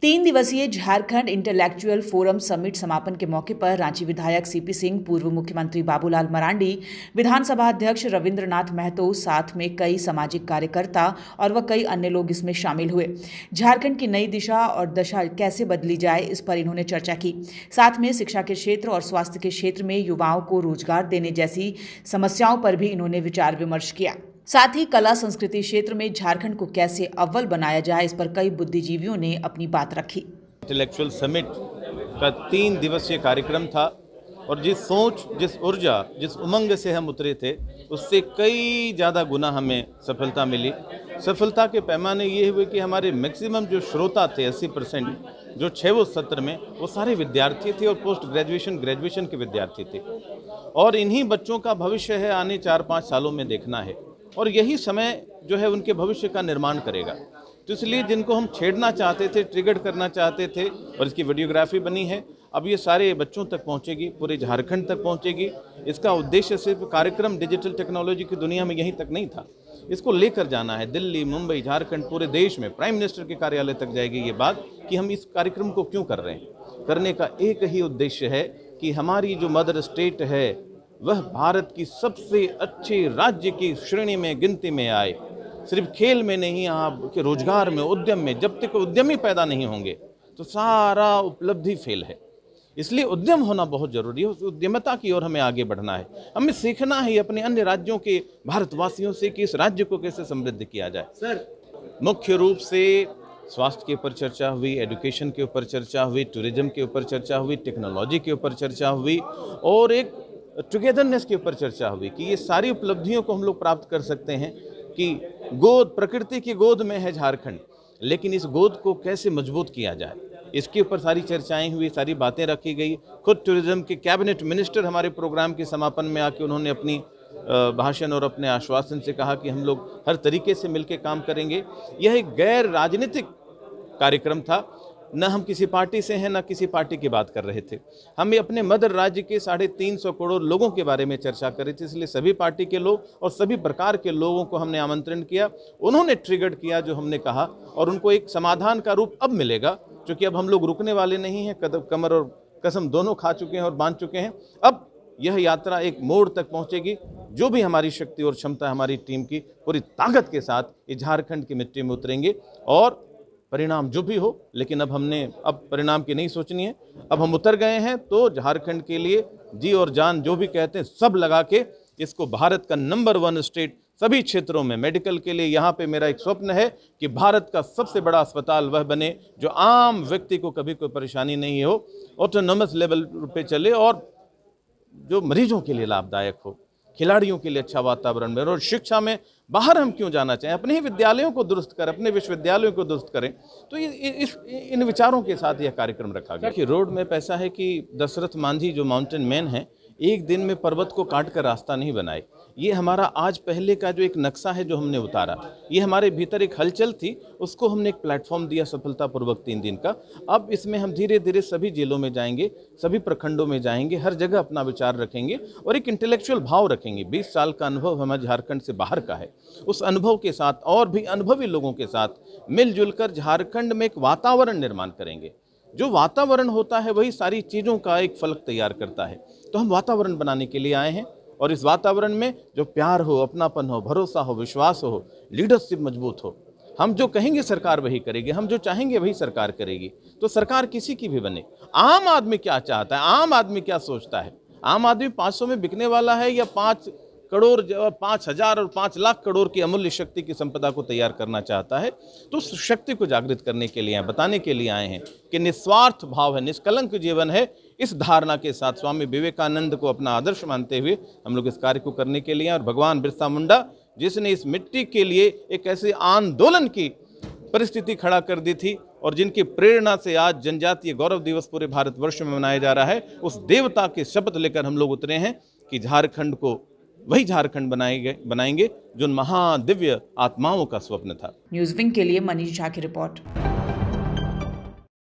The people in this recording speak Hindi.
3 दिवसीय झारखंड इंटेलेक्चुअल फोरम समिट समापन के मौके पर रांची विधायक सीपी सिंह, पूर्व मुख्यमंत्री बाबूलाल मरांडी, विधानसभा अध्यक्ष रविंद्रनाथ महतो, साथ में कई सामाजिक कार्यकर्ता और कई अन्य लोग इसमें शामिल हुए। झारखंड की नई दिशा और दशा कैसे बदली जाए, इस पर इन्होंने चर्चा की। साथ में शिक्षा के क्षेत्र और स्वास्थ्य के क्षेत्र में युवाओं को रोजगार देने जैसी समस्याओं पर भी इन्होंने विचार विमर्श किया। साथ ही कला संस्कृति क्षेत्र में झारखंड को कैसे अव्वल बनाया जाए, इस पर कई बुद्धिजीवियों ने अपनी बात रखी। इंटेलेक्चुअल समिट का 3 दिवसीय कार्यक्रम था और जिस सोच, जिस ऊर्जा, जिस उमंग से हम उतरे थे, उससे कई ज़्यादा गुना हमें सफलता मिली। सफलता के पैमाने ये हुए कि हमारे मैक्सिमम जो श्रोता थे 80%, जो 6 सत्र में, वो सारे विद्यार्थी थे और पोस्ट ग्रेजुएशन के विद्यार्थी थे। और इन्हीं बच्चों का भविष्य है आने 4-5 सालों में देखना है, और यही समय जो है उनके भविष्य का निर्माण करेगा। तो इसलिए जिनको हम छेड़ना चाहते थे, ट्रिगर करना चाहते थे, और इसकी वीडियोग्राफी बनी है, अब ये सारे बच्चों तक पहुंचेगी, पूरे झारखंड तक पहुंचेगी। इसका उद्देश्य सिर्फ कार्यक्रम डिजिटल टेक्नोलॉजी की दुनिया में यहीं तक नहीं था, इसको लेकर जाना है दिल्ली, मुंबई, झारखंड, पूरे देश में। प्राइम मिनिस्टर के कार्यालय तक जाएगी ये बात कि हम इस कार्यक्रम को क्यों कर रहे हैं। करने का एक ही उद्देश्य है कि हमारी जो मदर स्टेट है वह भारत की सबसे अच्छे राज्य की श्रेणी में, गिनती में आए। सिर्फ खेल में नहीं, आपके रोजगार में, उद्यम में। जब तक उद्यमी पैदा नहीं होंगे तो सारा उपलब्धि फेल है। इसलिए उद्यम होना बहुत जरूरी है। उस उद्यमता की ओर हमें आगे बढ़ना है। हमें सीखना है अपने अन्य राज्यों के भारतवासियों से कि इस राज्य को कैसे समृद्ध किया जाए। सर, मुख्य रूप से स्वास्थ्य के ऊपर चर्चा हुई, एजुकेशन के ऊपर चर्चा हुई, टूरिज्म के ऊपर चर्चा हुई, टेक्नोलॉजी के ऊपर चर्चा हुई, और एक टुगेदरनेस के ऊपर चर्चा हुई कि ये सारी उपलब्धियों को हम लोग प्राप्त कर सकते हैं कि प्रकृति की गोद में है झारखंड, लेकिन इस गोद को कैसे मजबूत किया जाए, इसके ऊपर सारी चर्चाएं हुई, सारी बातें रखी गई। खुद टूरिज्म के कैबिनेट मिनिस्टर हमारे प्रोग्राम के समापन में आके उन्होंने अपनी भाषण और अपने आश्वासन से कहा कि हम लोग हर तरीके से मिलकर काम करेंगे। यह एक गैर राजनीतिक कार्यक्रम था, न हम किसी पार्टी से हैं, न किसी पार्टी की बात कर रहे थे। हम अपने मदर राज्य के 350 करोड़ लोगों के बारे में चर्चा कर रहे थे। इसलिए सभी पार्टी के लोग और सभी प्रकार के लोगों को हमने आमंत्रण किया। उन्होंने ट्रिगर्ड किया जो हमने कहा, और उनको एक समाधान का रूप अब मिलेगा, क्योंकि अब हम लोग रुकने वाले नहीं हैं। कमर और कसम दोनों खा चुके हैं और बांध चुके हैं। अब यह यात्रा एक मोड़ तक पहुंचेगी। जो भी हमारी शक्ति और क्षमता, हमारी टीम की पूरी ताकत के साथ ये झारखंड की मिट्टी में उतरेंगे, और परिणाम जो भी हो, लेकिन अब परिणाम की नहीं सोचनी है। अब हम उतर गए हैं तो झारखंड के लिए जी और जान जो भी कहते हैं सब लगा के इसको भारत का नंबर 1 स्टेट सभी क्षेत्रों में, मेडिकल के लिए यहाँ पे मेरा एक स्वप्न है कि भारत का सबसे बड़ा अस्पताल वह बने जो आम व्यक्ति को कभी कोई परेशानी नहीं हो, ऑटोनोमस लेवल पे चले, और जो मरीजों के लिए लाभदायक हो, खिलाड़ियों के लिए अच्छा वातावरण बने। और शिक्षा में बाहर हम क्यों जाना चाहें, अपने ही विद्यालयों को दुरुस्त करें, अपने विश्वविद्यालयों को दुरुस्त करें। तो इन विचारों के साथ यह कार्यक्रम रखा गया। देखिए, रोड मैप ऐसा है कि दशरथ मांझी जो माउंटेन मैन है, एक दिन में पर्वत को काट कर रास्ता नहीं बनाए। ये हमारा आज पहले का जो एक नक्शा है जो हमने उतारा, ये हमारे भीतर एक हलचल थी, उसको हमने एक प्लेटफॉर्म दिया सफलतापूर्वक 3 दिन का। अब इसमें हम धीरे धीरे सभी जिलों में जाएंगे, सभी प्रखंडों में जाएंगे, हर जगह अपना विचार रखेंगे और एक इंटेलेक्चुअल भाव रखेंगे। 20 साल का अनुभव हमारे झारखंड से बाहर का है। उस अनुभव के साथ और भी अनुभवी लोगों के साथ मिलजुल कर झारखंड में एक वातावरण निर्माण करेंगे। जो वातावरण होता है वही सारी चीज़ों का एक फलक तैयार करता है। तो हम वातावरण बनाने के लिए आए हैं, और इस वातावरण में जो प्यार हो, अपनापन हो, भरोसा हो, विश्वास हो, लीडरशिप मजबूत हो। हम जो कहेंगे सरकार वही करेगी, हम जो चाहेंगे वही सरकार करेगी। तो सरकार किसी की भी बने। आम आदमी क्या चाहता है, आम आदमी क्या सोचता है? आम आदमी 500 में बिकने वाला है या 5 करोड़, 5,000 और 5 लाख करोड़ की अमूल्य शक्ति की संपदा को तैयार करना चाहता है? तो उस शक्ति को जागृत करने के लिए, बताने के लिए आए हैं कि निस्वार्थ भाव है, निष्कलंक जीवन है। इस धारणा के साथ स्वामी विवेकानंद को अपना आदर्श मानते हुए हम लोग इस कार्य को करने के लिए, और भगवान बिरसा मुंडा जिसने इस मिट्टी के लिए एक ऐसे आंदोलन की परिस्थिति खड़ा कर दी थी, और जिनकी प्रेरणा से आज जनजातीय गौरव दिवस पूरे भारतवर्ष में मनाया जा रहा है, उस देवता के शपथ लेकर हम लोग उतरे हैं कि झारखंड को वही झारखंड बनाएंगे जो महादिव्य आत्माओं का स्वप्न था। न्यूज़ विंग के लिए मनीष झा की रिपोर्ट।